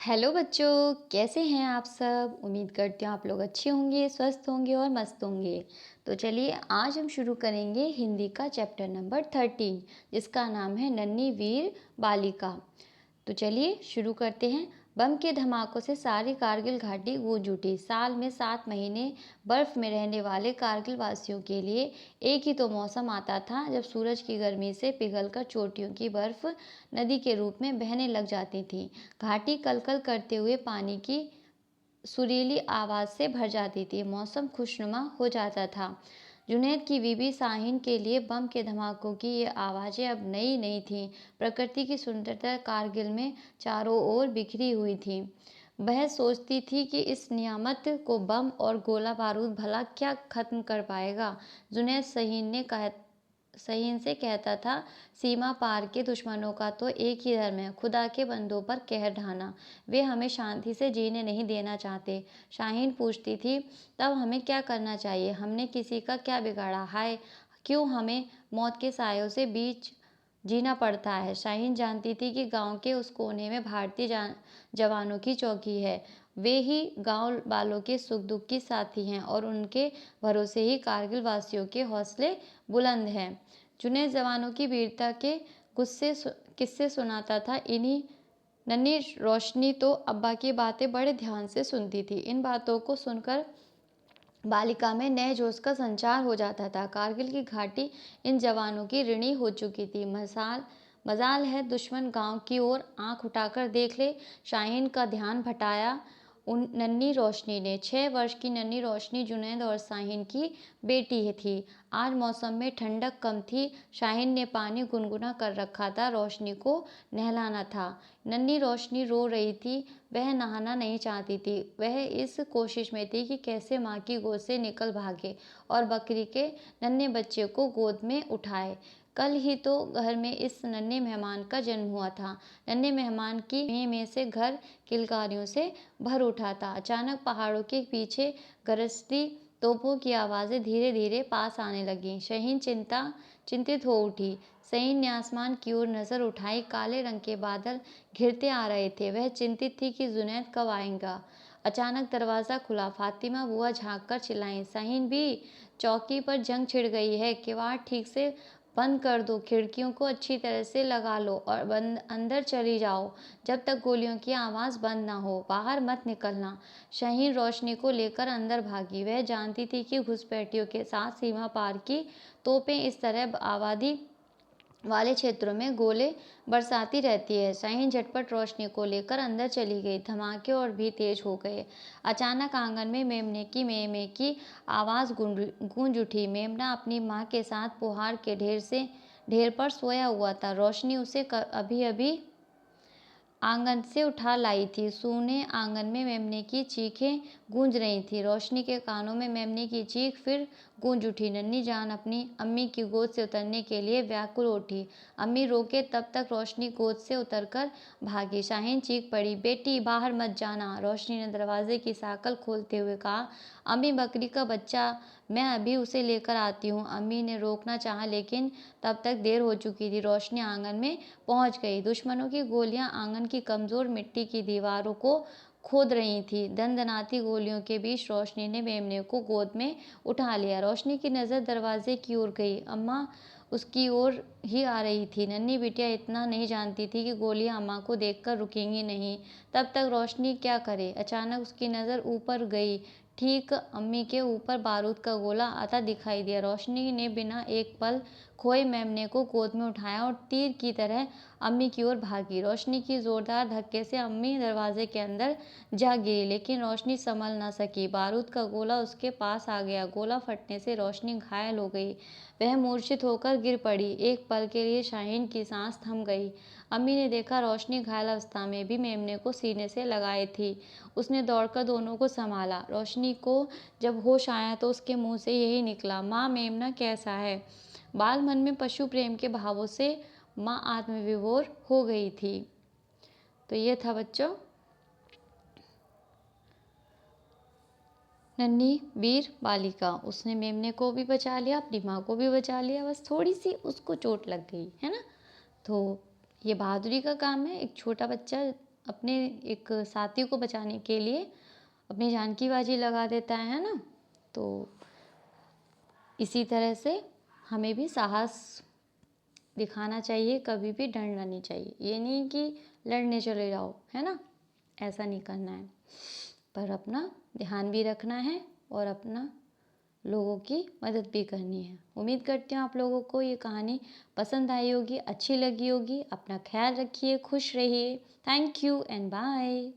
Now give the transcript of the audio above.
Hello बच्चों, कैसे हैं आप सब? उम्मीद करती हूँ आप लोग अच्छे होंगे, स्वस्थ होंगे और मस्त होंगे। तो चलिए आज हम शुरू करेंगे हिंदी का चैप्टर नंबर 13, जिसका नाम है नन्ही वीर बालिका। तो चलिए शुरू करते हैं। बम के धमाकों से सारी कारगिल घाटी गूंज उठी। साल में 7 महीने बर्फ में रहने वाले कारगिल वासियों के लिए एक ही तो मौसम आता था जब सूरज की गर्मी से पिघलकर चोटियों की बर्फ नदी के रूप में बहने लग जाती थी। घाटी कलकल करते हुए पानी की सुरीली आवाज़ से भर जाती थी। मौसम खुशनुमा हो जाता था। जुनैद की बीबी शाहीन के लिए बम के धमाकों की ये आवाज़ें अब नई नहीं थीं। प्रकृति की सुंदरता कारगिल में चारों ओर बिखरी हुई थी। वह सोचती थी कि इस नियामत को बम और गोला बारूद भला क्या खत्म कर पाएगा। जुनैद सहीन से कहता था, सीमा पार के दुश्मनों का तो एक ही धर्म है, खुदा के बंदों पर कहर ढाना। वे हमें शांति से जीने नहीं देना चाहते। शाहीन पूछती थी, तब हमें क्या करना चाहिए? हमने किसी का क्या बिगाड़ा? हाय, क्यों हमें मौत के सायों से बीच जीना पड़ता है? शाहीन जानती थी कि गांव के उस कोने में भारतीय जवानों की चौकी है। वे ही गांव वालों के सुख दुख की साथी हैं और उनके भरोसे ही कारगिल वासियों के हौसले बुलंद हैं। जुनैद जवानों की वीरता के किस्से सुनाता था। इन्हीं नन्ही रोशनी तो अब्बा की बातें बड़े ध्यान से सुनती थी। इन बातों को सुनकर बालिका में नए जोश का संचार हो जाता था। कारगिल की घाटी इन जवानों की ऋणी हो चुकी थी। मजाल है दुश्मन गांव की ओर आंख उठाकर देख ले। शाहीन का ध्यान भटाया उन नन्ही रोशनी ने। 6 वर्ष की नन्ही रोशनी जुनैद और शाहीन की बेटी थी। आज मौसम में ठंडक कम थी। शाहीन ने पानी गुनगुना कर रखा था, रोशनी को नहलाना था। नन्ही रोशनी रो रही थी। वह नहाना नहीं चाहती थी। वह इस कोशिश में थी कि कैसे माँ की गोद से निकल भागे और बकरी के नन्हे बच्चे को गोद में उठाए। कल ही तो घर में इस नन्हे मेहमान का जन्म हुआ था। नन्हे मेहमान की में से घर किलकारियों से भर उठा था। अचानक पहाड़ों के पीछे गरजती तोपों की आवाज़ें धीरे धीरे पास आने लगीं। शाहीन चिंतित हो उठी। शाहीन ने आसमान की ओर नज़र उठाई। काले रंग के बादल घिरते आ रहे थे। वह चिंतित थी कि जुनैद कब आएगा। अचानक दरवाज़ा खुला। फातिमा बुआ झाँक कर चिल्लाईं, शाहीन भी, चौकी पर जंग छिड़ गई है। किवाड़ ठीक से बंद कर दो, खिड़कियों को अच्छी तरह से लगा लो और अंदर चली जाओ जब तक गोलियों की आवाज़ बंद ना हो। बाहर मत निकलना। शाहीन रोशनी को लेकर अंदर भागी। वह जानती थी कि घुसपैठियों के साथ सीमा पार की तोपें इस तरह आबादी वाले क्षेत्रों में गोले बरसाती रहती है। शाहीन झटपट रोशनी को लेकर अंदर चली गई। धमाके और भी तेज हो गए। अचानक आंगन में मेमने की में की आवाज़ गूंज उठी। मेमना अपनी माँ के साथ पुहार के ढेर पर सोया हुआ था। रोशनी उसे अभी अभी आंगन से उठा लाई थी। सूने आंगन में मेमने की चीखें गूंज रही थी। रोशनी के कानों में मेमने की चीख फिर गूंज उठी। नन्ही जान अपनी अम्मी की गोद से उतरने के लिए व्याकुल उठी। अम्मी रोके तब तक रोशनी गोद से उतरकर भागी। शाहीन चीख पड़ी, बेटी बाहर मत जाना। रोशनी ने दरवाजे की साकल खोलते हुए कहा, अम्मी बकरी का बच्चा, मैं अभी उसे लेकर आती हूँ। अम्मी ने रोकना चाहा लेकिन तब तक देर हो चुकी थी। रोशनी आंगन में पहुंच गई। दुश्मनों की गोलियां आंगन की कमजोर मिट्टी की दीवारों को खोद रही थी। दनदनाती गोलियों के बीच रोशनी ने मेमने को गोद में उठा लिया। रोशनी की नज़र दरवाजे की ओर गई। अम्मा उसकी ओर ही आ रही थी। नन्ही बिटिया इतना नहीं जानती थी कि गोलियां अम्मा को देखकर रुकेंगी नहीं। तब तक रोशनी क्या करे। अचानक उसकी नज़र ऊपर गई। ठीक अम्मी के ऊपर बारूद का गोला आता दिखाई दिया। रोशनी ने बिना एक पल खोए मेमने को गोद में उठाया और तीर की तरह अम्मी की ओर भागी। रोशनी की जोरदार धक्के से अम्मी दरवाजे के अंदर जा गिरी, लेकिन रोशनी संभल न सकी। बारूद का गोला उसके पास आ गया। गोला फटने से रोशनी घायल हो गई। वह मूर्छित होकर गिर पड़ी। एक पल के लिए शाहीन की सांस थम गई। अम्मी ने देखा रोशनी घायल अवस्था में भी मेमने को सीने से लगाए थी। उसने दौड़कर दोनों को संभाला। रोशनी को जब होश आया तो उसके मुंह से यही निकला, माँ मेमना कैसा है? बाल मन में पशु प्रेम के भावों से माँ आत्मविभोर हो गई थी। तो ये था बच्चों नन्ही वीर बालिका। उसने मेमने को भी बचा लिया, अपनी माँ को भी बचा लिया, बस थोड़ी सी उसको चोट लग गई है ना। तो ये बहादुरी का काम है। एक छोटा बच्चा अपने एक साथी को बचाने के लिए अपनी जान की बाजी लगा देता है ना। तो इसी तरह से हमें भी साहस दिखाना चाहिए, कभी भी डरना नहीं चाहिए। ये नहीं कि लड़ने चले जाओ, है ना, ऐसा नहीं करना है, पर अपना ध्यान भी रखना है और अपना लोगों की मदद भी करनी है। उम्मीद करती हूँ आप लोगों को ये कहानी पसंद आई होगी, अच्छी लगी होगी। अपना ख्याल रखिए, खुश रहिए। Thank you and bye.